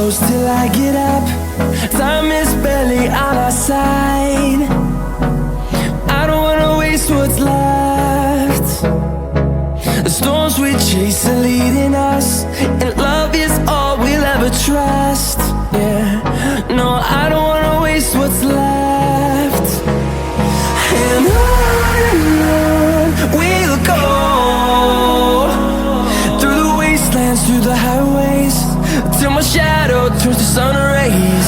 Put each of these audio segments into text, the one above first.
close till I get up. Time is barely on our side. I don't wanna waste what's left. The storms we chase are leading us, and love is all we'll ever trust. Yeah, no, I don't wanna waste what's left. And on we'll go, through the wastelands, through the highways, till my shadow turns to sun rays.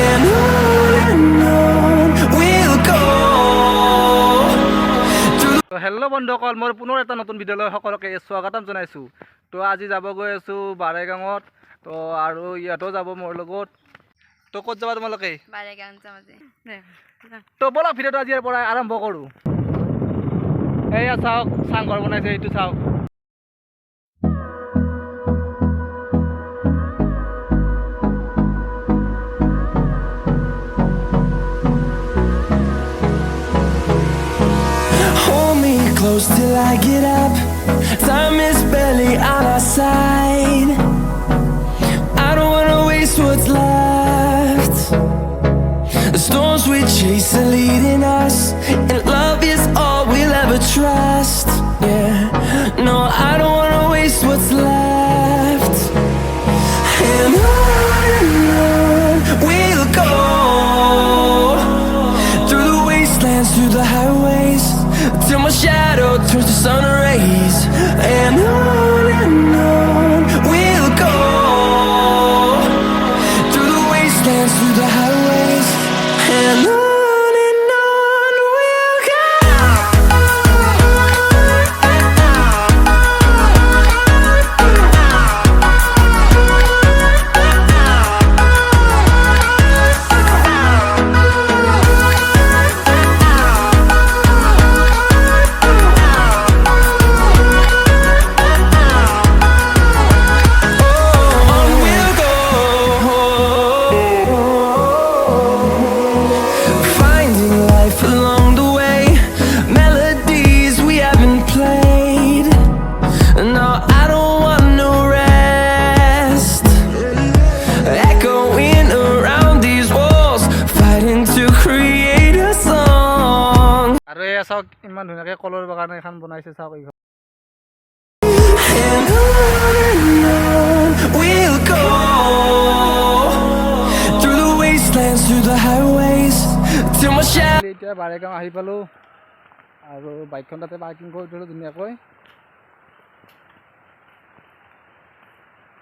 And on we'll go. Hello' বন্ধুসকল, মই পুনৰ এটা নতুন ভিডিঅ'লৈ সকলোকে স্বাগতম জনাইছোঁ। তো আজি যাব গৈ আছোঁ বাৰগাঁৱত। তো আৰু ইয়াতো যাব মোৰ লগত। তো ক'ত যাবা তোমালোকে? বাৰগাঁও যাম আজি। তো ব'লক ভিডিঅ'টো আজিৰ পৰাই আৰম্ভ কৰোঁ। এয়া চাওক, চাংঘৰ বনাইছে, এইটো চাওক। Close till I get up. Time is barely on our side. I don't wanna waste what's left. The storms we chase are leading us, and love is all we'll ever trust. Yeah, no, I don't wanna waste what's left. And on we'll go, through the wastelands, through the highways, till my shadow turns to sun rays. And on we'll go, through the wastelands, through the highways. And on we'll go. চাওক, ইমান ধুনীয়াকৈ কলৰ বাগান এখন বনাইছে, চাওক এইখন। We'll go, through the wastelands, through the highways, till my shadow. এতিয়া বাৰগাঁও আহি পালোঁ আৰু বাইকখন তাতে পাৰ্কিং কৰি থলোঁ ধুনীয়াকৈ।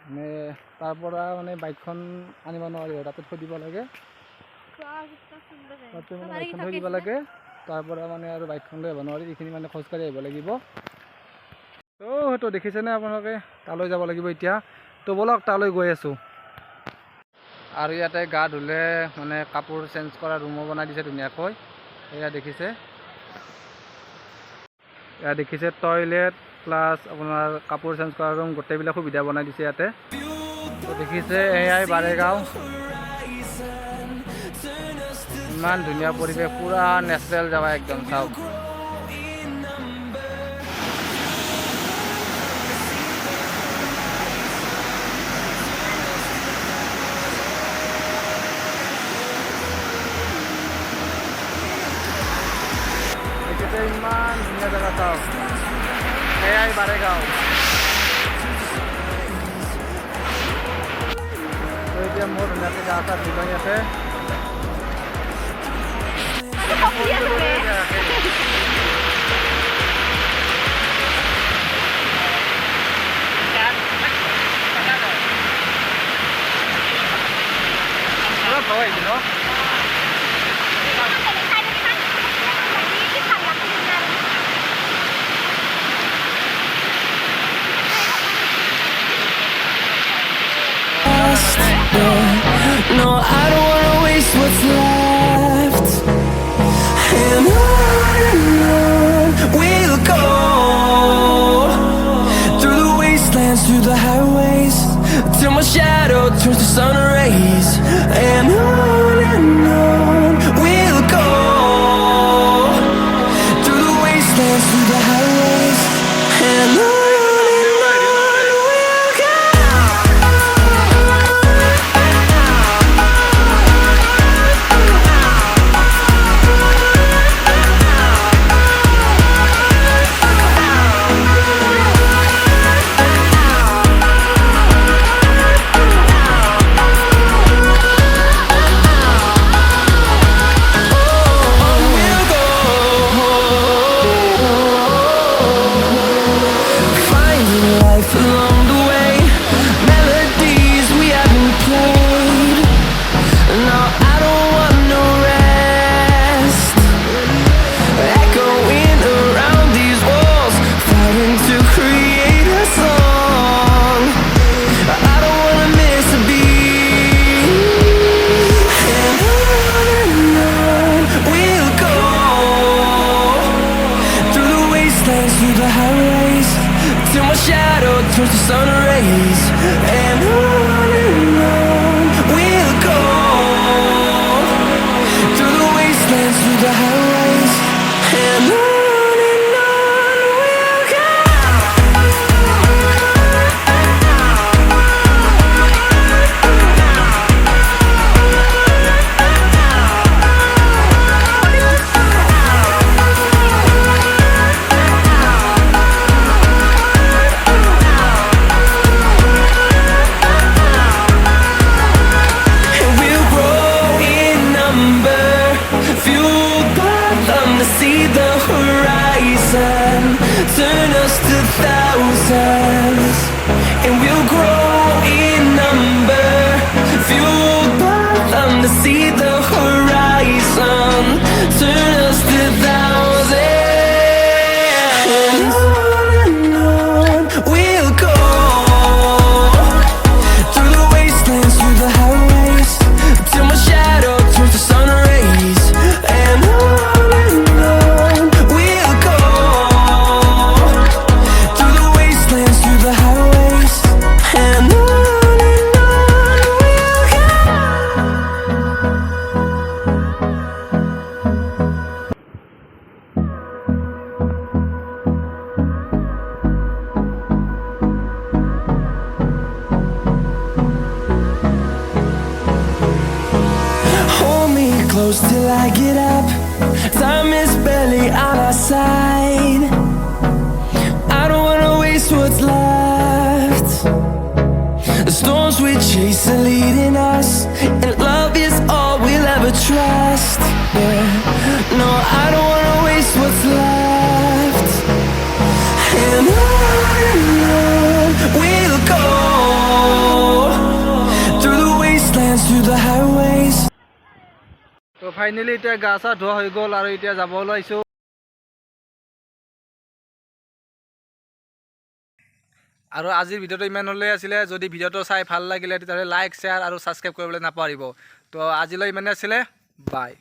মানে তাৰ পৰা মানে বাইকখন আনিব নোৱাৰি, তাতে থৈ দিব লাগে, তাতে মানে বাইকখন থৈ দিব লাগে। তাৰ পৰা মানে আৰু বাইকখন লৈ আহিব নোৱাৰি, এইখিনি মানে খোজকাঢ়ি আহিব লাগিব। তো সেইটো দেখিছেনে আপোনালোকে? তালৈ যাব লাগিব এতিয়া। তো ব'লক, তালৈ গৈ আছোঁ। আৰু ইয়াতে গা ধুলে মানে কাপোৰ চেঞ্জ কৰা ৰুমো বনাই দিছে ধুনীয়াকৈ। এয়া দেখিছে, এয়া দেখিছে টয়লেট প্লাছ আপোনাৰ কাপোৰ চেঞ্জ কৰা ৰুম, গোটেইবিলাক সুবিধা বনাই দিছে ইয়াতে। তো দেখিছে, এয়াই বাৰগাঁও। ইমান ধুনীয়া পৰিৱেশ, পুৰা নেচাৰেল জাগা একদম, চাওক। এইটোতে ইমান ধুনীয়া জাগা, চাওক। এয়াই বাৰগাঁও। তো এতিয়া মোৰ ধুনীয়াকৈ গা চা ধুই লৈ আছে। No, I don't wanna waste what's left. And on we'll go, through the wastelands, through the highways, till my shadow turns to sun rays. And on we'll go. through the highways, and on we'll go. And we'll grow in number, fueled by them to see the horizon, turn us to thousands. And we'll grow in number, fueled by them to see the horizon, turn us to thousands. And on we'll go, through the wastelands, through the highways, till my shadow turns to sun rays. And on we'll go, through the wastelands, through the highways, and on we'll go. Hold me close till I get up. Time is barely on our side. I don't wanna waste what's left. The storms we chase are leading us, and love is all we'll ever trust. Yeah, no, I don't wanna waste what's left. And on we'll go, through the wastelands, through the highways. তো finally এতিয়া গা চা ধোৱা হৈ গ'ল আৰু এতিয়া যাব ওলাইছোঁ। আৰু আজিৰ ভিডিঅ'টো ইমানলৈ আছিলে। যদি ভিডিঅ'টো চাই ভাল লাগিলে তেতিয়াহ'লে লাইক শ্বেয়াৰ আৰু ছাবস্ক্ৰাইব কৰিবলৈ নাপাহৰিব। তো আজিলৈ ইমানে আছিলে, বাই।